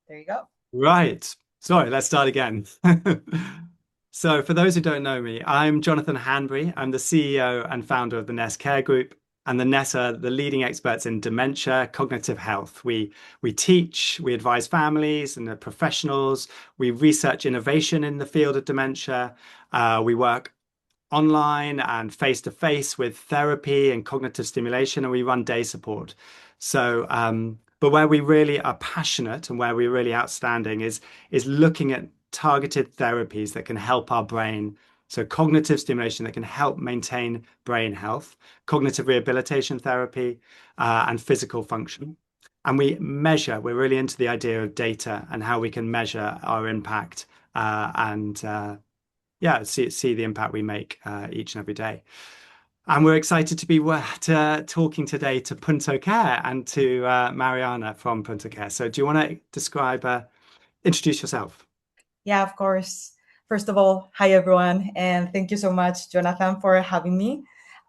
There you go. Right. Sorry, let's start again. So, for those who don't know me, I'm Jonathan Hanbury. I'm the CEO and founder of the Ness Care Group, and the Ness are the leading experts in dementia, cognitive health. We teach, we advise families and the professionals. We research innovation in the field of dementia. We work online and face to face with therapy and cognitive stimulation, and we run day support. But where we really are passionate and where we're really outstanding is looking at targeted therapies that can help our brain. So cognitive stimulation that can help maintain brain health, cognitive rehabilitation therapy, and physical function. And we're really into the idea of data and how we can measure our impact and yeah, see the impact we make each and every day. And we're excited to be talking today to PuntoCare and to Mariana from PuntoCare. So, do you want to introduce yourself? Yeah, of course. First of all, hi everyone, and thank you so much, Jonathan, for having me.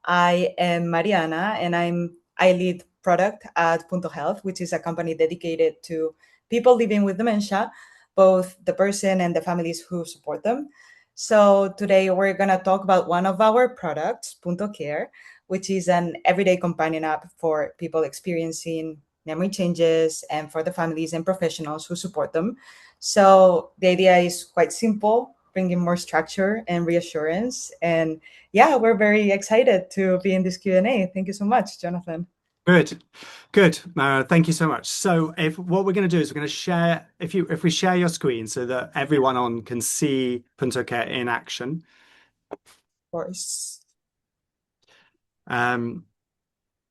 I am Mariana, and I lead product at Punto Health, which is a company dedicated to people living with dementia, both the person and the families who support them. So today we're gonna talk about one of our products, Punto Care, which is an everyday companion app for people experiencing memory changes and for the families and professionals who support them. So the idea is quite simple, bringing more structure and reassurance. And yeah, we're very excited to be in this Q&A. Thank you so much, Jonathan. Good, good, Mara. Thank you so much. So, if what we're going to do is we're going to share if we share your screen so that everyone on can see PuntoCare in action. Of course. Um,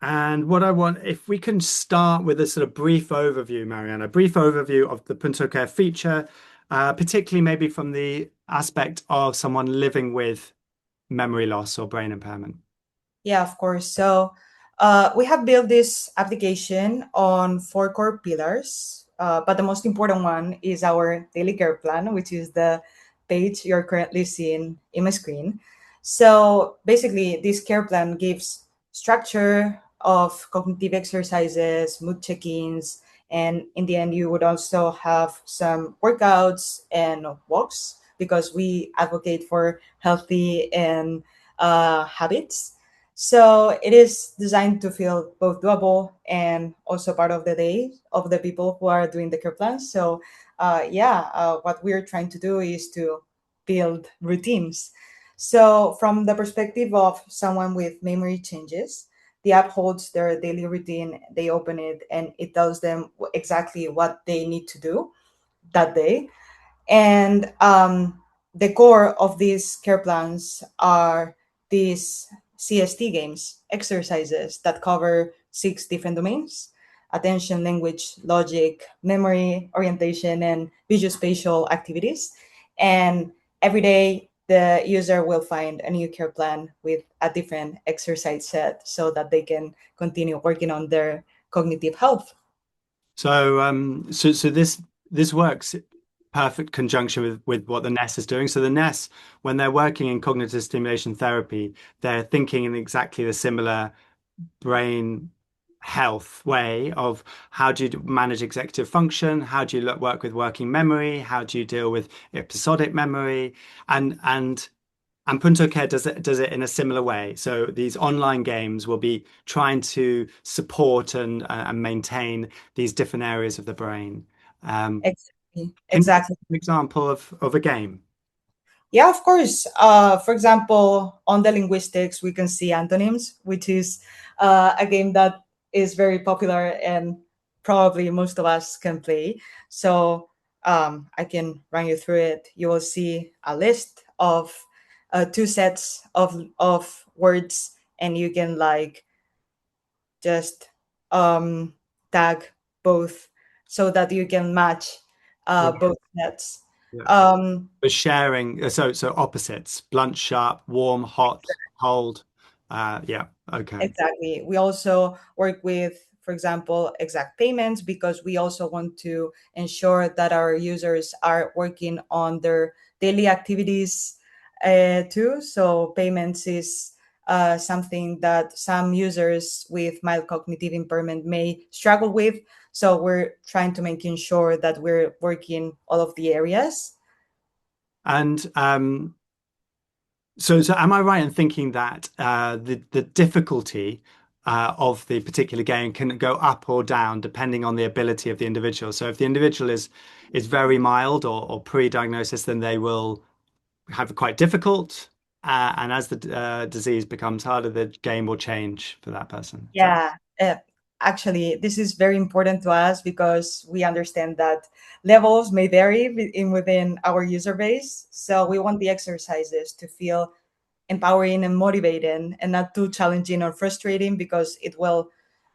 And what I want, if we can start with a sort of brief overview, Mariana, a brief overview of the PuntoCare feature, particularly maybe from the aspect of someone living with memory loss or brain impairment. Yeah, of course. So we have built this application on four core pillars, but the most important one is our daily care plan, which is the page you're currently seeing in my screen. So basically, this care plan gives structure of cognitive exercises, mood check-ins, and in the end, you would also have some workouts and walks because we advocate for healthy and habits. So it is designed to feel both doable and also part of the day of the people who are doing the care plans. So what we're trying to do is to build routines. So from the perspective of someone with memory changes, the app holds their daily routine. They open it and it tells them exactly what they need to do that day. And the core of these care plans are these CST games, exercises that cover six different domains: attention, language, logic, memory, orientation, and visuospatial activities. And every day, the user will find a new care plan with a different exercise set so that they can continue working on their cognitive health. So this works perfect conjunction with what the Ness is doing. So the Ness, when they're working in cognitive stimulation therapy, they're thinking in exactly the similar brain health way of how do you manage executive function, how do you work with working memory, how do you deal with episodic memory, and Punto Care does it in a similar way. So these online games will be trying to support and maintain these different areas of the brain. Exactly. Can you give Exactly. an example of a game? Yeah, of course. For example, on the linguistics, we can see antonyms, which is a game that is very popular and probably most of us can play. So I can run you through it. You will see a list of two sets of words, and you can like just um, tag both so that you can match Right. both sets. Yeah. Um, But sharing, so opposites, blunt, sharp, warm, hot, cold. Yeah, okay. Exactly. We also work with, for example, exact payments because we also want to ensure that our users are working on their daily activities too. So payments is something that some users with mild cognitive impairment may struggle with. So we're trying to making sure that we're working all of the areas. And so am I right in thinking that the difficulty of the particular game can go up or down depending on the ability of the individual? So if the individual is very mild or pre-diagnosis, then they will have it quite difficult. And as the disease becomes harder, the game will change for that person. Is that right? Yeah, actually, this is very important to us because we understand that levels may vary within our user base. So we want the exercises to feel empowering and motivating and not too challenging or frustrating because it will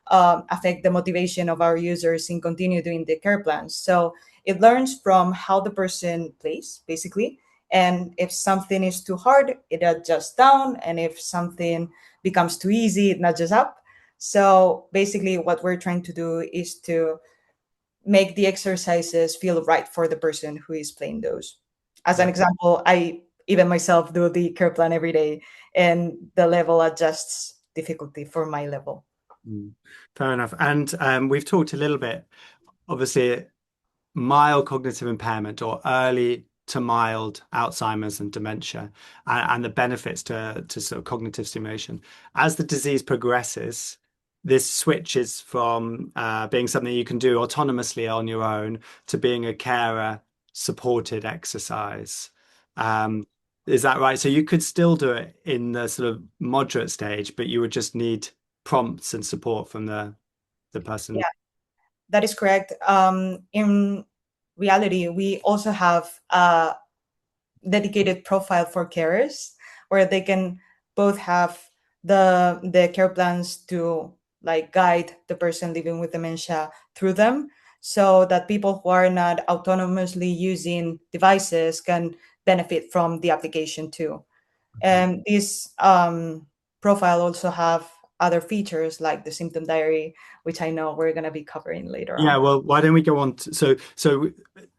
affect the motivation of our users in continue doing the care plans. So it learns from how the person plays, basically. And if something is too hard, it adjusts down. And if something becomes too easy, it nudges up. So basically, what we're trying to do is to make the exercises feel right for the person who is playing those. As an Yeah. example, I even myself do the care plan every day, and the level adjusts difficulty for my level. Mm. Fair enough. And we've talked a little bit, obviously, mild cognitive impairment or early to mild Alzheimer's and dementia, and the benefits to sort of cognitive stimulation. As the disease progresses, this switches from being something you can do autonomously on your own to being a carer supported exercise. Um, is that right? So you could still do it in the sort of moderate stage, but you would just need prompts and support from the person. Yeah, that is correct. In reality, we also have a dedicated profile for carers where they can both have the care plans to like guide the person living with dementia through them so that people who are not autonomously using devices can benefit from the application too. Okay. And this profile also have other features like the symptom diary, which I know we're going to be covering later Yeah, on. well, why don't we go on to, so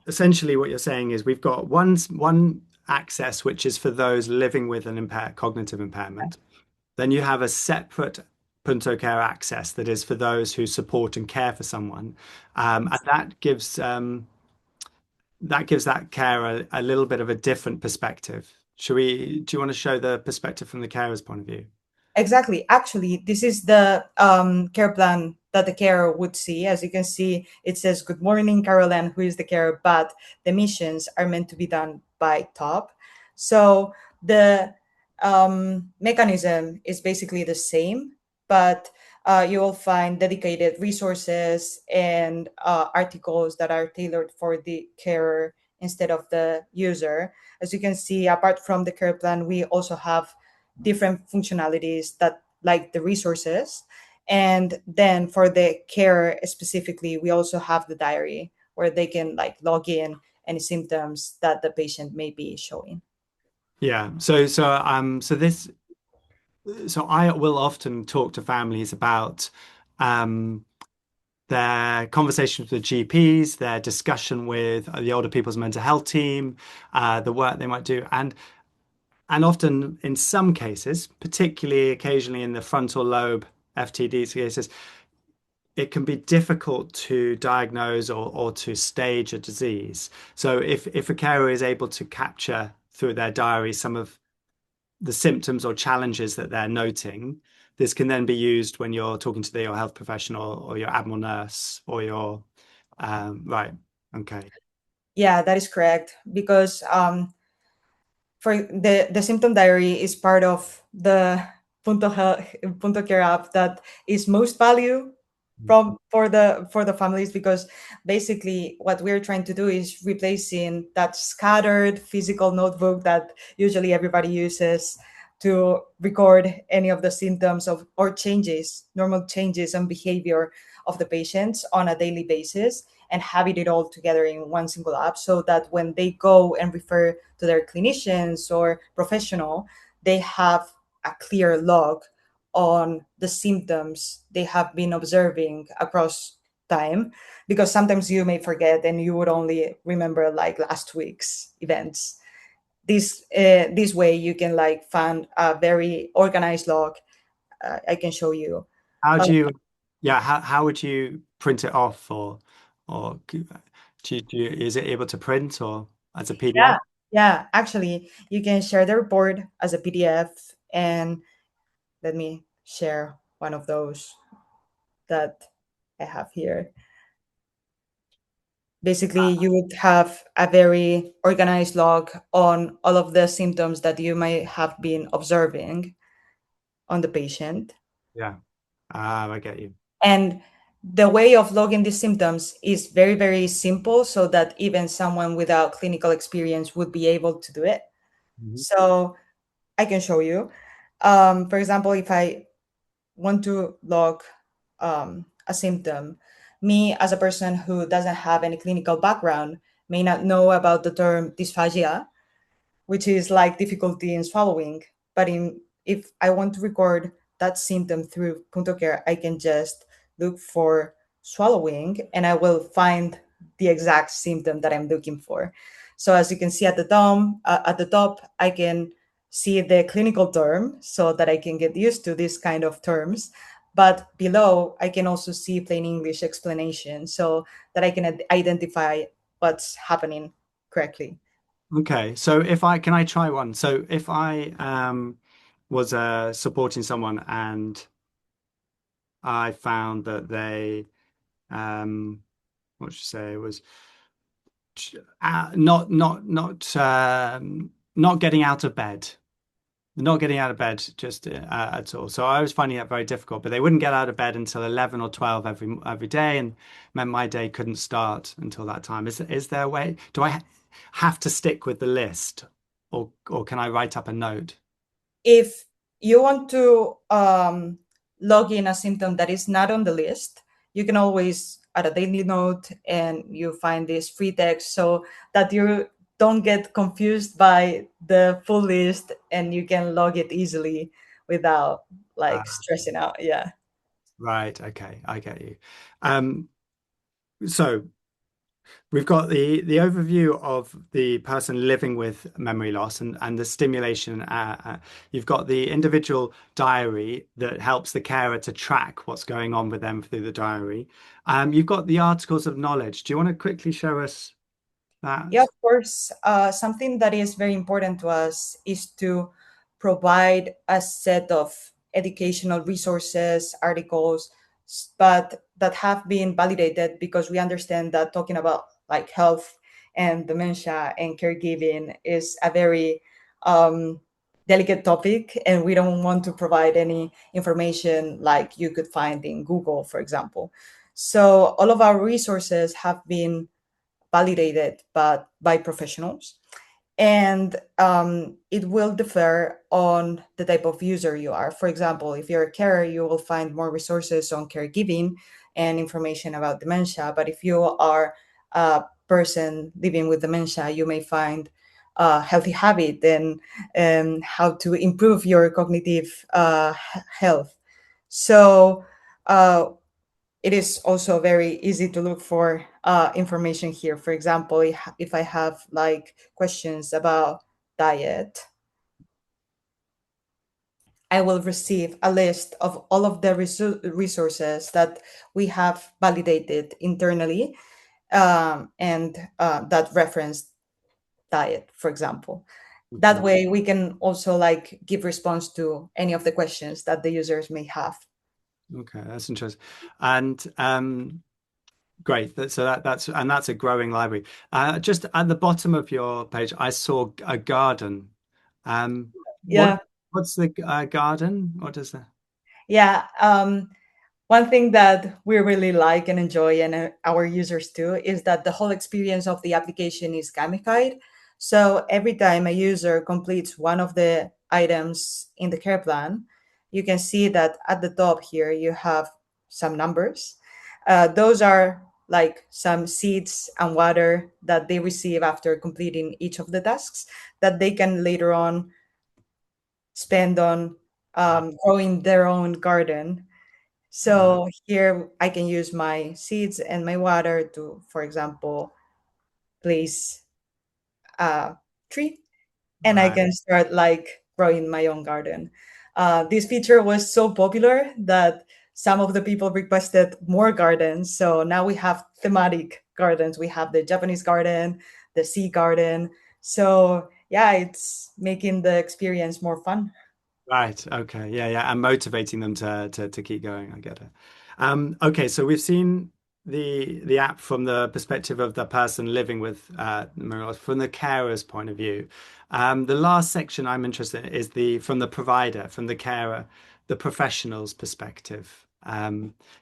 essentially what you're saying is we've got one access which is for those living with an impaired cognitive impairment. Then you have a separate PuntoCare access that is for those who support and care for someone. And that gives that care a little bit of a different perspective. Do you want to show the perspective from the carer's point of view? Exactly. Actually, this is the care plan that the carer would see. As you can see, it says, "Good morning, Caroline, who is the carer," but the missions are meant to be done by top. So the mechanism is basically the same, but you will find dedicated resources and articles that are tailored for the carer instead of the user. As you can see, apart from the care plan, we also have different functionalities that like the resources. And then for the care specifically, we also have the diary where they can like log in any symptoms that the patient may be showing. Yeah. So I will often talk to families about um, their conversations with GPs, their discussion with the older people's mental health team, the work they might do, and often in some cases, particularly occasionally in the frontal lobe FTD cases, it can be difficult to diagnose or to stage a disease. So if a carer is able to capture through their diary some of the symptoms or challenges that they're noting, this can then be used when you're talking to your health professional or your admiral nurse or your right. Okay. Yeah, that is correct. Because for the symptom diary is part of the Punto Care app that is most value from for the families because basically what we're trying to do is replacing that scattered physical notebook that usually everybody uses to record any of the symptoms of or changes normal changes and behavior of the patients on a daily basis and having it all together in one single app so that when they go and refer to their clinicians or professional they have a clear log on the symptoms they have been observing across time because sometimes you may forget and you would only remember like last week's events. this way you can like find a very organized log. I can show you. How Uh, do you, yeah, how would you print it off or is it able to print or as a yeah, PDF? yeah. Actually, you can share the report as a PDF, and let me share one of those that I have here. Basically, you would have a very organized log on all of the symptoms that you might have been observing on the patient. Yeah. I get you. And the way of logging these symptoms is very, very simple so that even someone without clinical experience would be able to do it. Mhm. So I can show you. For example, if I want to log a symptom, me as a person who doesn't have any clinical background may not know about the term dysphagia, which is like difficulty in swallowing. But if I want to record that symptom through PuntoCare, I can just look for swallowing and I will find the exact symptom that I'm looking for. So as you can see at the top, I can see the clinical term so that I can get used to this kind of terms. But below, I can also see plain English explanation so that I can identify what's happening correctly. Okay, so if I can I try one? So if I was supporting someone and I found that they what should I say was not getting out of bed, not getting out of bed just at all. So I was finding that very difficult, but they wouldn't get out of bed until 11 or 12 every day, and meant my day couldn't start until that time. Is there a way? Do I have to stick with the list, or can I write up a note? If you want to log in a symptom that is not on the list, you can always add a daily note and you find this free text so that you don't get confused by the full list and you can log it easily without Uh, like stressing out. Yeah. right. Okay. I get you. Um, so we've got the overview of the person living with memory loss and the stimulation. You've got the individual diary that helps the carer to track what's going on with them through the diary. You've got the articles of knowledge. Do you want to quickly show us Yeah, that? of course. Something that is very important to us is to provide a set of educational resources, articles, but that have been validated because we understand that talking about like health and dementia and caregiving is a very um, delicate topic, and we don't want to provide any information like you could find in Google, for example. So all of our resources have been validated but by professionals, and it will differ on the type of user you are. For example, if you're a carer, you will find more resources on caregiving and information about dementia. But if you are a person living with dementia, you may find a healthy habit and how to improve your cognitive health. So uh, it is also very easy to look for information here. For example, if I have like questions about diet, I will receive a list of all of the resources that we have validated internally and that reference diet, for example. That Okay. way, we can also like give response to any of the questions that the users may have. Okay, that's interesting. And great. That's a growing library. Just at the bottom of your page, I saw a garden. Um, what Yeah, what's the garden? What does that? yeah. One thing that we really like and enjoy, and our users too, is that the whole experience of the application is gamified. So every time a user completes one of the items in the care plan, you can see that at the top here you have some numbers. Those are like some seeds and water that they receive after completing each of the tasks that they can later on spend on Uh, growing their own garden. uh, So here I can use my seeds and my water to, for example, place a tree. and I Right. can start like growing my own garden. This feature was so popular that some of the people requested more gardens. So now we have thematic gardens. We have the Japanese garden, the sea garden. So yeah, it's making the experience more fun. Right. Okay. Yeah. Yeah. And motivating them to keep going. I get it. Okay. So we've seen the app from the perspective of the person living with from the carer's point of view. The last section I'm interested in is the from the provider, from the carer, the professional's perspective.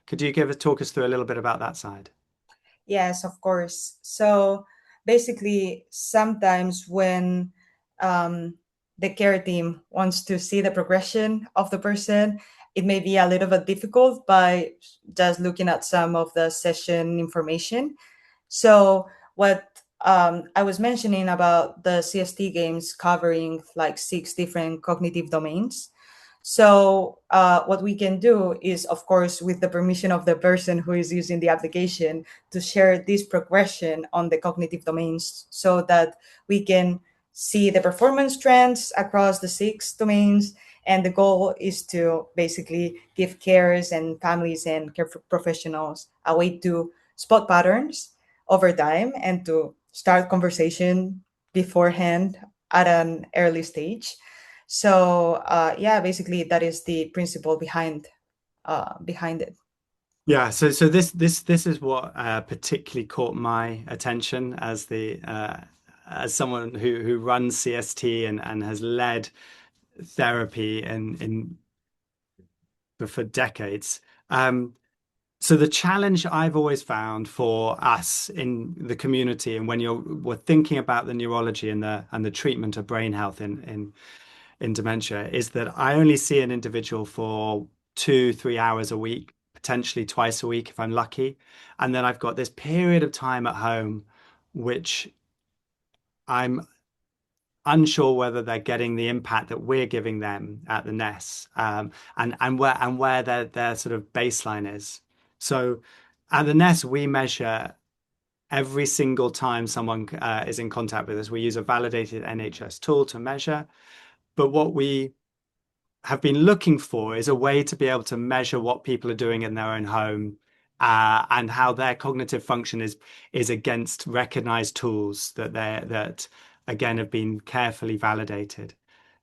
Could you talk us through a little bit about that side? Yes, of course. So basically, sometimes when um, the care team wants to see the progression of the person, it may be a little bit difficult by just looking at some of the session information. So what I was mentioning about the CST games covering like 6 different cognitive domains. So what we can do is, of course, with the permission of the person who is using the application, to share this progression on the cognitive domains so that we can see the performance trends across the 6 domains. And the goal is to basically give carers and families and care professionals a way to spot patterns over time and to start conversation beforehand at an early stage. So yeah, basically that is the principle behind it. Yeah, so this is what particularly caught my attention as someone who runs CST and has led therapy in for decades. So the challenge I've always found for us in the community, and when we're thinking about the neurology and the treatment of brain health in dementia, is that I only see an individual for 2, 3 hours a week, potentially twice a week if I'm lucky. And then I've got this period of time at home, which I'm unsure whether they're getting the impact that we're giving them at the Ness, and where their sort of baseline is. So at the Ness, we measure every single time someone is in contact with us. We use a validated NHS tool to measure. But what we have been looking for is a way to be able to measure what people are doing in their own home, and how their cognitive function is against recognized tools that again have been carefully validated.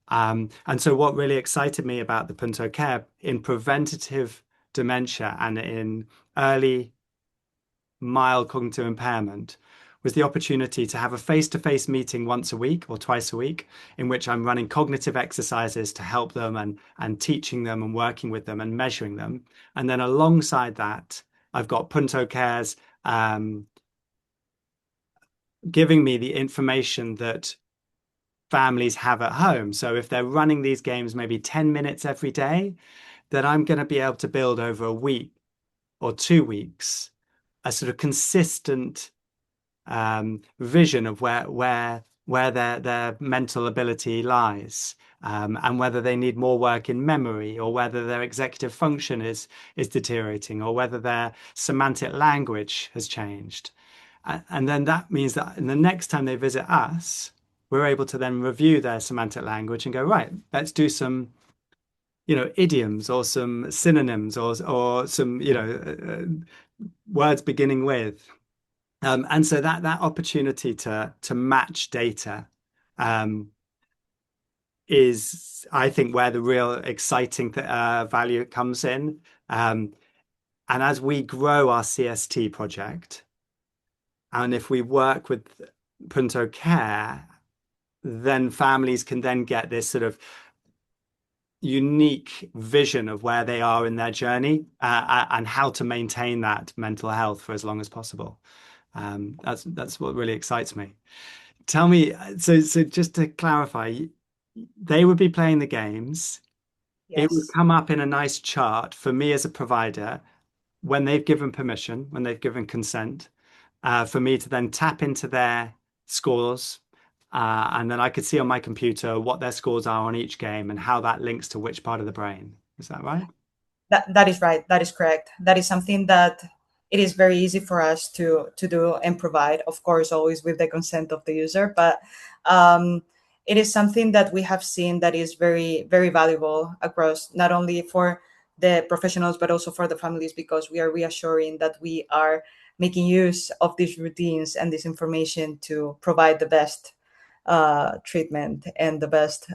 And so what really excited me about the PuntoCare in preventative dementia and in early mild cognitive impairment was the opportunity to have a face-to-face meeting once a week or twice a week in which I'm running cognitive exercises to help them and teaching them and working with them and measuring them. And then alongside that, I've got Punto Cares giving me the information that families have at home. So if they're running these games maybe 10 minutes every day, then I'm going to be able to build over a week or 2 weeks a sort of consistent vision of where their mental ability lies, and whether they need more work in memory, or whether their executive function is deteriorating, or whether their semantic language has changed. And then that means that in the next time they visit us, we're able to then review their semantic language and go, right, let's do some, idioms or some synonyms or some, words beginning with. And so that opportunity to match data um, is, I think, where the real exciting value comes in. And as we grow our CST project, and if we work with Punto Care, then families can then get this sort of unique vision of where they are in their journey, and how to maintain that mental health for as long as possible. That's what really excites me. Tell me, so just to clarify, they would be playing the games. It would Yes. come up in a nice chart for me as a provider when they've given permission, when they've given consent, for me to then tap into their scores. And then I could see on my computer what their scores are on each game and how that links to which part of the brain. Is that right? That is right. That is correct. That is something that it is very easy for us to do and provide. Of course, always with the consent of the user. But um, it is something that we have seen that is very, very valuable across, not only for the professionals but also for the families, because we are reassuring that we are making use of these routines and this information to provide the best treatment and the best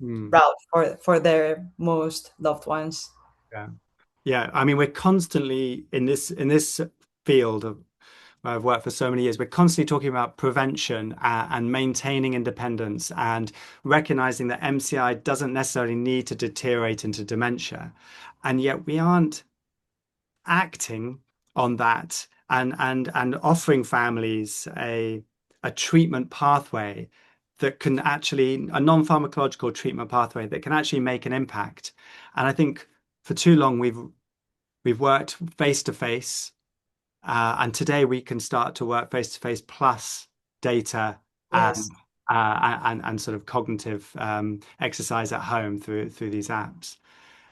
Mm, route for their most loved ones. yeah. Yeah. I mean, we're constantly in this field of where I've worked for so many years, we're constantly talking about prevention and maintaining independence and recognizing that MCI doesn't necessarily need to deteriorate into dementia. And yet we aren't acting on that and offering families a treatment pathway that can actually a non-pharmacological treatment pathway that can actually make an impact. And I think for too long we've worked face to face, and today we can start to work face to face plus data Yes. and sort of cognitive exercise at home through these apps.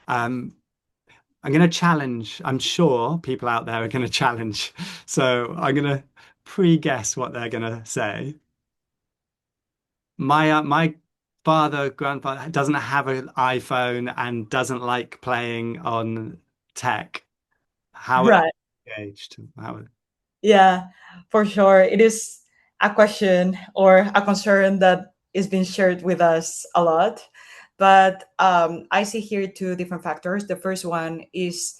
Um, I'm going to challenge. I'm sure people out there are going to challenge. So I'm going to pre-guess what they're going to say. My father, grandfather doesn't have an iPhone and doesn't like playing on tech. How are Right. they engaged? How? Yeah, for sure. It is a question or a concern that is being shared with us a lot. But I see here two different factors. The first one is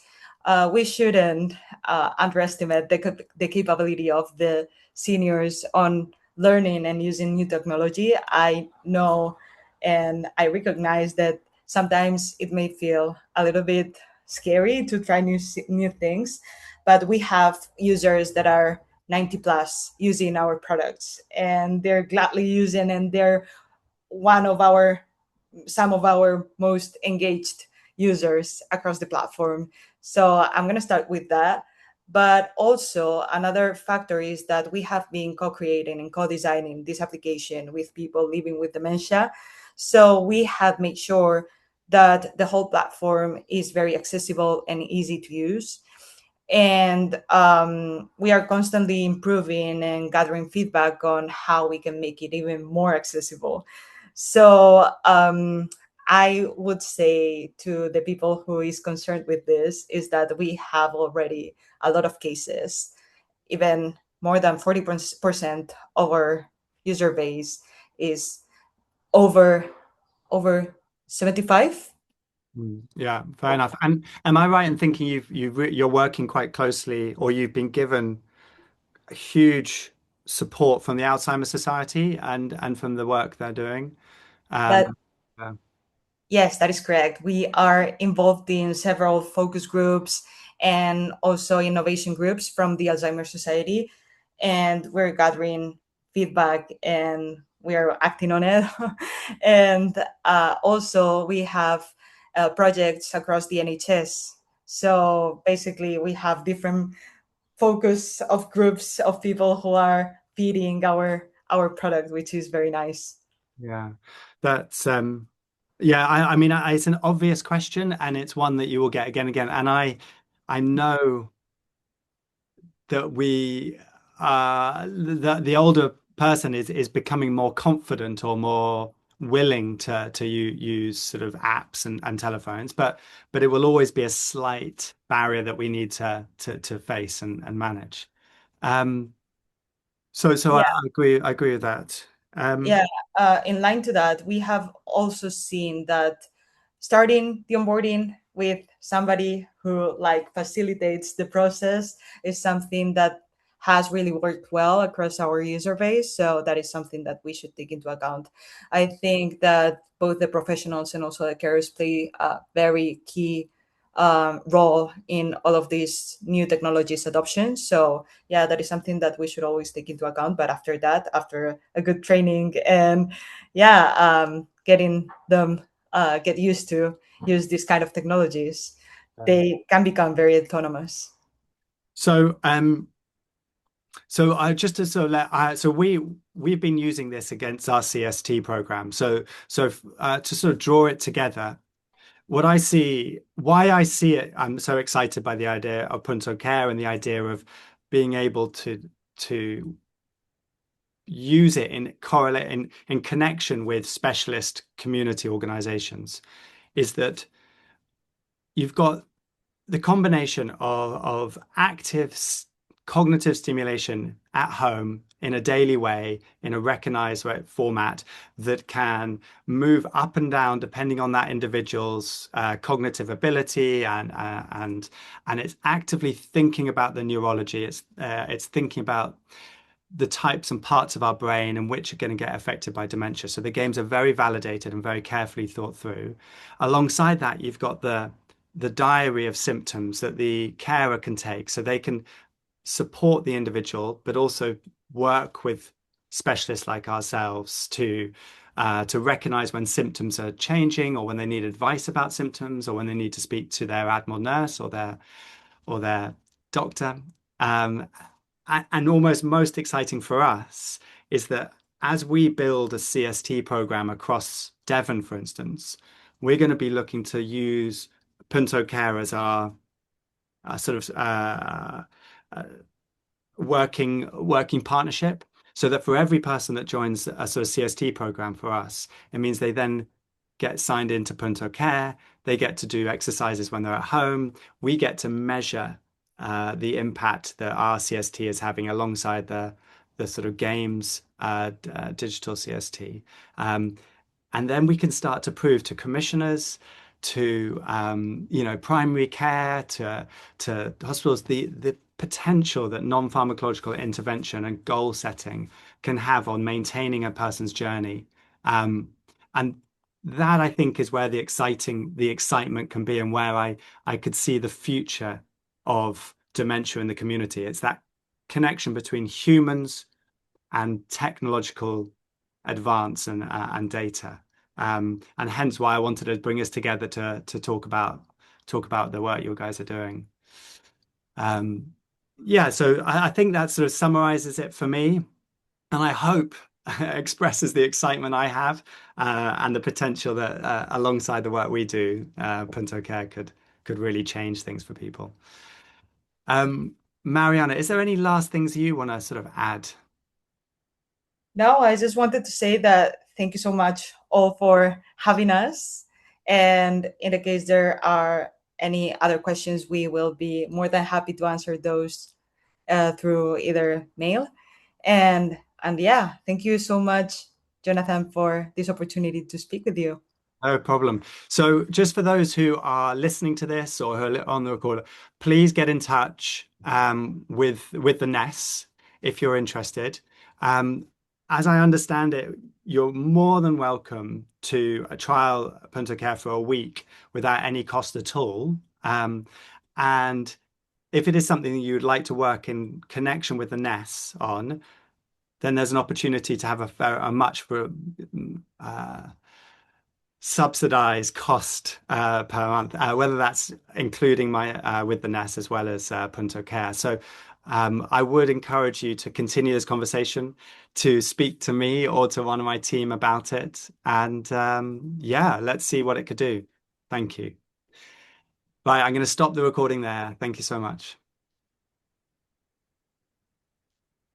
we shouldn't underestimate the capability of the seniors on learning and using new technology. I know and I recognize that sometimes it may feel a little bit scary to try new things, but we have users that are 90 plus using our products and they're gladly using, and they're one of our some of our most engaged users across the platform. So I'm going to start with that. But also, another factor is that we have been co creating and co designing this application with people living with dementia. So we have made sure that the whole platform is very accessible and easy to use. And we are constantly improving and gathering feedback on how we can make it even more accessible. So I would say to the people who is concerned with this is that we have already a lot of cases, even more than 40% of our user base is over over 75. Yeah, fair enough. And am I right in thinking you're working quite closely, or you've been given huge support from the Alzheimer's Society and from the work they're doing? That Um, uh, Yes, that is correct. We are involved in several focus groups and also innovation groups from the Alzheimer's Society, and we're gathering feedback and we are acting on it. And also, we have projects across the NHS. So basically, we have different focus of groups of people who are feeding our product, which is very nice. yeah, that's yeah. I mean, it's an obvious question, and it's one that you will get again and again. And I know that the older person is becoming more confident or more willing to use sort of apps and telephones, but it will always be a slight barrier that we need to face and manage. Um, so I agree with that. Yeah, in line to that, we have also seen that starting the onboarding with somebody who like facilitates the process is something that has really worked well across our user base. So that is something that we should take into account. I think that both the professionals and also the carers play a very key role in all of these new technologies adoption. So yeah, that is something that we should always take into account. But after that, after a good training and yeah, getting them get used to use these kind of technologies, they can become very autonomous. So so I just to sort of so we've been using this against our CST program. So to sort of draw it together, why I see it, I'm so excited by the idea of PuntoCare and the idea of being able to use it in correlate in connection with specialist community organizations is that you've got the combination of active cognitive stimulation at home in a daily way, in a recognized format that can move up and down depending on that individual's cognitive ability and it's actively thinking about the neurology. It's thinking about the types and parts of our brain and which are going to get affected by dementia. So the games are very validated and very carefully thought through. Alongside that, you've got the diary of symptoms that the carer can take, so they can support the individual, but also work with specialists like ourselves to recognize when symptoms are changing, or when they need advice about symptoms, or when they need to speak to their Admiral nurse or their doctor. Um, and almost most exciting for us is that as we build a CST program across Devon, for instance, we're going to be looking to use PuntoCare as our sort of uh, working partnership, so that for every person that joins a sort of CST program for us, it means they then get signed into PuntoCare. They get to do exercises when they're at home. We get to measure the impact that our CST is having alongside the sort of games digital CST. Um, and then we can start to prove to commissioners, to primary care, to hospitals, the potential that non-pharmacological intervention and goal setting can have on maintaining a person's journey. And that, I think, is where the excitement can be, and where I could see the future of dementia in the community. It's that connection between humans and technological advance and data. And hence why I wanted to bring us together to talk about the work you guys are doing. Um, yeah, so I think that sort of summarizes it for me, and I hope expresses the excitement I have and the potential that alongside the work we do, PuntoCare could really change things for people. Mariana, is there any last things you want to sort of add? No, I just wanted to say that thank you so much all for having us. And in the case there are any other questions, we will be more than happy to answer those through either mail. And yeah, thank you so much, Jonathan, for this opportunity to speak with you. No problem. So, just for those who are listening to this or who are on the recorder, please get in touch with the Ness if you're interested. Um, as I understand it, you're more than welcome to a trial PuntoCare for a week without any cost at all. And if it is something that you'd like to work in connection with the Ness on, then there's an opportunity to have a much uh, subsidized cost per month, whether that's including my with the Ness as well as PuntoCare. So I would encourage you to continue this conversation, to speak to me or to one of my team about it, and yeah, let's see what it could do. Thank you. Right, I'm going to stop the recording there. Thank you so much.